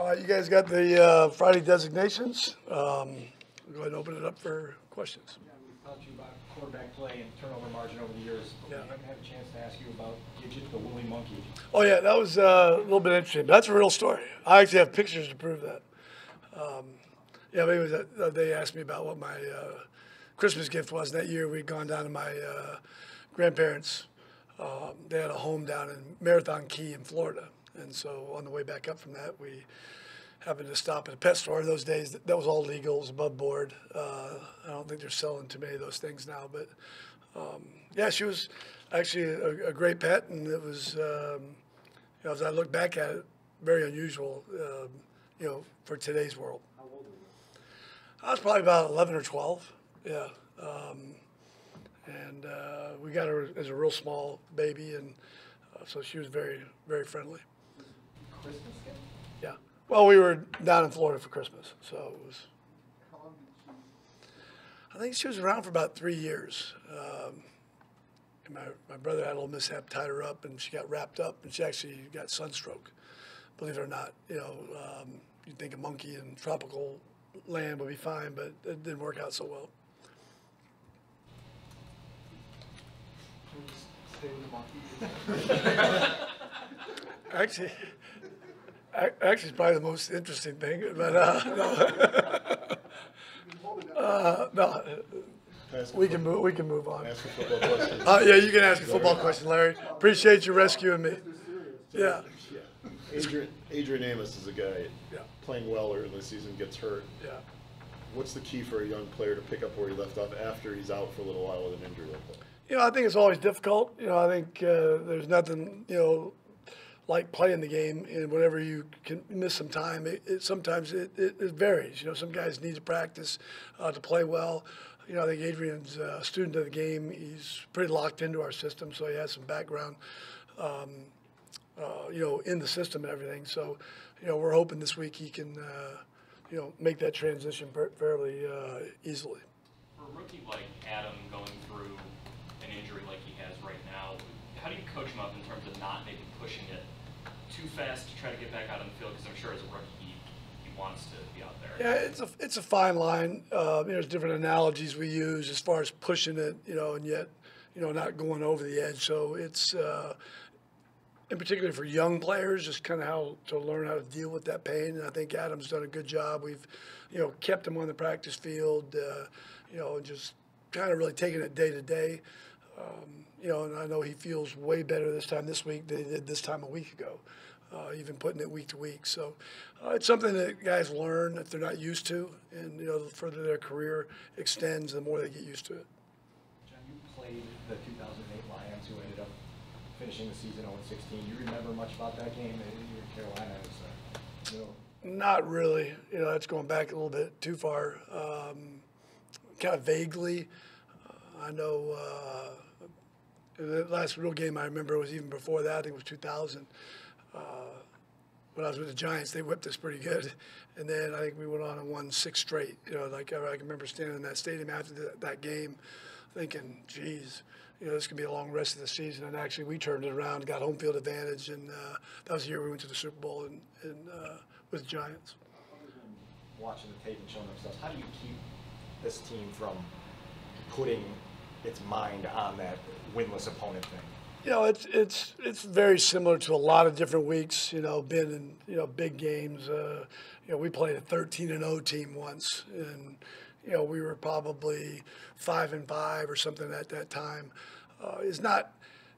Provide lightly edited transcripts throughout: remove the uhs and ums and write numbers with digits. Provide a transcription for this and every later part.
All right, you guys got the Friday designations. Go ahead and open it up for questions. Yeah, we've talked to you about quarterback play and turnover margin over the years. Yeah. We haven't had a chance to ask you about Gidget, the woolly monkey. Oh, yeah, that was a little bit interesting. That's a real story. I actually have pictures to prove that. Yeah, but it was, they asked me about what my Christmas gift was. That year we'd gone down to my grandparents'. They had a home down in Marathon Key in Florida. And so on the way back up from that, we happened to stop at a pet store. In those days, that was all legal. It was above board. I don't think they're selling too many of those things now. But, yeah, she was actually a great pet. And it was, as I look back at it, very unusual, for today's world. How old were you? I was probably about 11 or 12, yeah. And we got her as a real small baby, and so she was very, very friendly. Christmas gift? Yeah. Well, we were down in Florida for Christmas, so it was. How long did she? I think she was around for about 3 years. And my brother had a little mishap, tied her up, and she got wrapped up, and she actually got sunstroke. Believe it or not, you'd think a monkey in tropical land would be fine, but it didn't work out so well. Stay with the monkey. Actually, it's probably the most interesting thing, but no, we can move on. Ask a football question. Yeah, you can ask a football question, Larry. Appreciate you rescuing me. Yeah. Adrian Amos is a guy Yeah. playing well early in the season, gets hurt. Yeah. What's the key for a young player to pick up where he left off after he's out for a little while with an injury like that? I think it's always difficult. I think there's nothing, like playing the game, and whenever you can miss some time, sometimes it varies. Some guys need to practice to play well. I think Adrian's a student of the game. He's pretty locked into our system, so he has some background, in the system and everything. So, we're hoping this week he can, make that transition fairly easily. For a rookie like Adam going through an injury like he has right now, how do you coach him up in terms of not maybe pushing it too fast to try to get back out on the field? Because I'm sure as a rookie he wants to be out there. Yeah, it's a fine line. There's different analogies we use as far as pushing it, and yet, not going over the edge. So it's, in particular for young players, just kind of how to learn how to deal with that pain. And I think Adam's done a good job. We've, kept him on the practice field, and just kind of really taking it day to day. And I know he feels way better this week than he did this time a week ago, even putting it week to week. So it's something that guys learn if they're not used to, and, the further their career extends, the more they get used to it. John, you played the 2008 Lions, who ended up finishing the season 0-16. You remember much about that game? You were Carolina. Not really. That's going back a little bit too far. Kind of vaguely. I know the last real game I remember was even before that. I think it was 2000. When I was with the Giants, they whipped us pretty good. And then I think we went on and won 6 straight. I can remember standing in that stadium after that game thinking, geez, this could be a long rest of the season. And actually we turned it around, got home field advantage, and that was the year we went to the Super Bowl with the Giants. Watching the tape and showing themselves, how do you keep this team from putting its mind on that winless opponent thing? It's very similar to a lot of different weeks. Been in big games. We played a 13-0 team once, and we were probably 5-5 or something at that time. It's not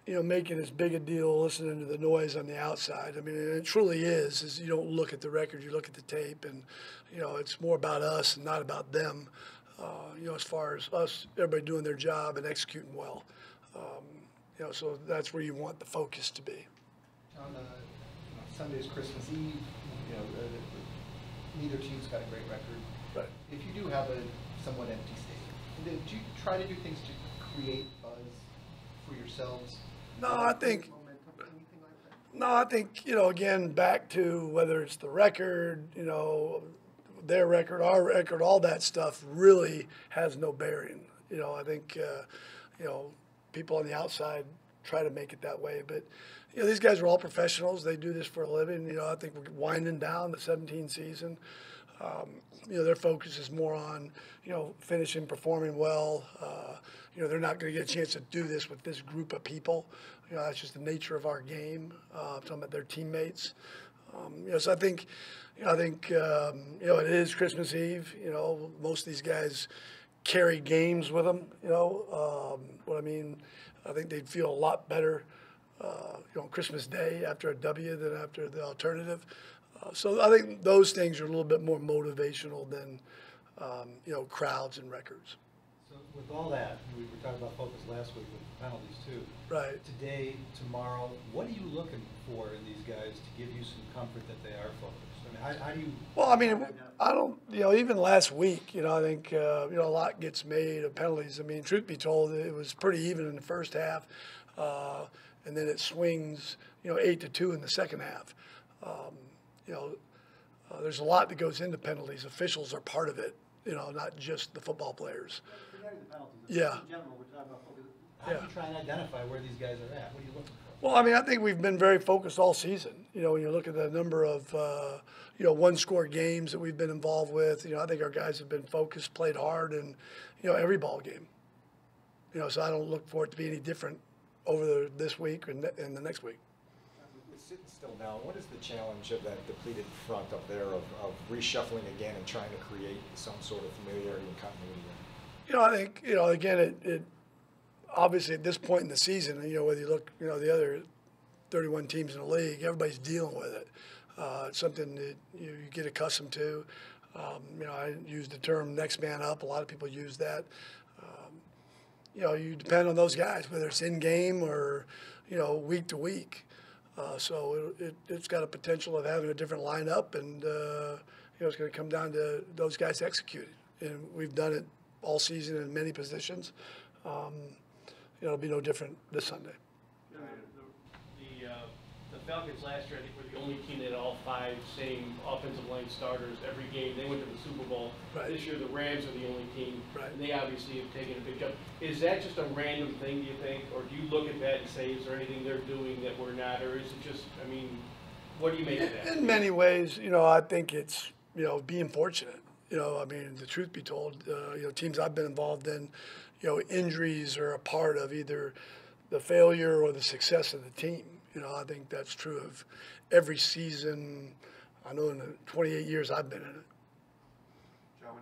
making as big a deal listening to the noise on the outside. I mean, it truly is you don't look at the record, you look at the tape, and it's more about us and not about them. As far as us, everybody doing their job and executing well. So that's where you want the focus to be. On Sunday's Christmas Eve, neither team's got a great record. Right. If you do have a somewhat empty stadium, do you try to do things to create buzz for yourselves? No, I think. Momentum, anything like that? No, I think again back to whether it's the record, their record, our record, all that stuff really has no bearing. I think people on the outside try to make it that way, but these guys are all professionals. They do this for a living. I think we're winding down the 17 season. Their focus is more on, finishing, performing well. They're not going to get a chance to do this with this group of people. That's just the nature of our game. Talking about their teammates. So I think it is Christmas Eve. Most of these guys carry games with them. What I mean, I think they'd feel a lot better, on Christmas Day after a W than after the alternative. So I think those things are a little bit more motivational than, crowds and records. So with all that, we were talking about focus last week with the penalties too. Right. Today, tomorrow, what are you looking for in these guys to give you some comfort that they are focused? I mean, how do you? Well, I mean, I don't, even last week, I think, a lot gets made of penalties. I mean, truth be told, it was pretty even in the first half, and then it swings, 8-2 in the second half. There's a lot that goes into penalties. Officials are part of it, not just the football players. Forgetting the penalties. Yeah. In general, we're talking about focus. How do you try and identify where these guys are at? What are you looking for? Well, I mean, I think we've been very focused all season. When you look at the number of, one-score games that we've been involved with, I think our guys have been focused, played hard, and, every ball game. So I don't look for it to be any different over this week and the next week. With sitting still down, what is the challenge of that depleted front up there of reshuffling again and trying to create some sort of familiarity and continuity there? I think, again, it obviously at this point in the season, whether you look, the other 31 teams in the league, everybody's dealing with it. It's something that you get accustomed to. I use the term next man up. A lot of people use that. You depend on those guys, whether it's in game or, week to week. So it's got a potential of having a different lineup, and, it's going to come down to those guys executing. And we've done it all season in many positions. It'll be no different this Sunday. The Falcons last year, I think, were the only team that had all 5 same offensive line starters every game. They went to the Super Bowl. Right. This year, the Rams are the only team. Right. And they obviously have taken a big jump. Is that just a random thing, do you think? Or do you look at that and say, is there anything they're doing that we're not? Or is it just, I mean, what do you make of that? In many ways, I think it's, being fortunate. I mean, the truth be told, teams I've been involved in, injuries are a part of either the failure or the success of the team. I think that's true of every season. I know in the 28 years I've been in it. John,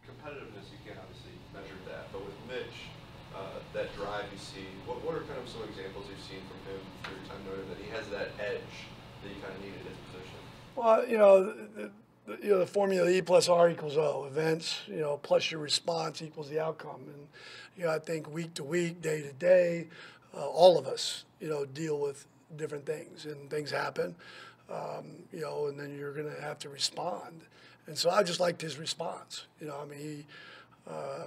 competitiveness, you can't obviously measure that, but with Mitch, that drive you see, what are kind of some examples you've seen from him through your time noting that he has that edge that you kind of need at his position? Well, the formula E plus R equals O. Events, plus your response equals the outcome. And, I think week to week, day to day, all of us, deal with different things, and things happen, and then you're going to have to respond. And so I just liked his response. He,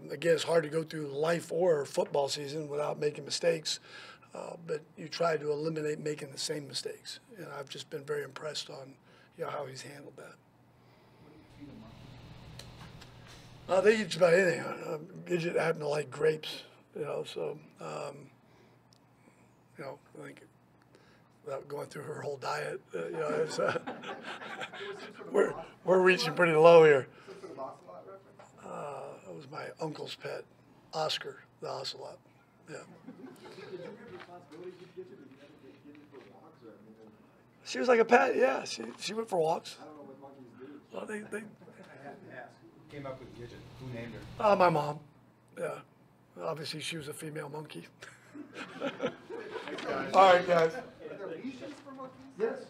again, it's hard to go through life or football season without making mistakes, but you try to eliminate making the same mistakes. And I've just been very impressed on, how he's handled that. I think it's about anything. Gidget happened to like grapes, so, I think without going through her whole diet, it's, we're reaching pretty low here. That was my uncle's pet, Oscar the ocelot. Yeah. She was like a pet, yeah. She went for walks. I don't know what monkeys do. Well, they I have to ask. Who came up with Gidget? Who named her? my mom. Yeah. Obviously, she was a female monkey. All right, guys. Are there leashes for monkeys? Yes.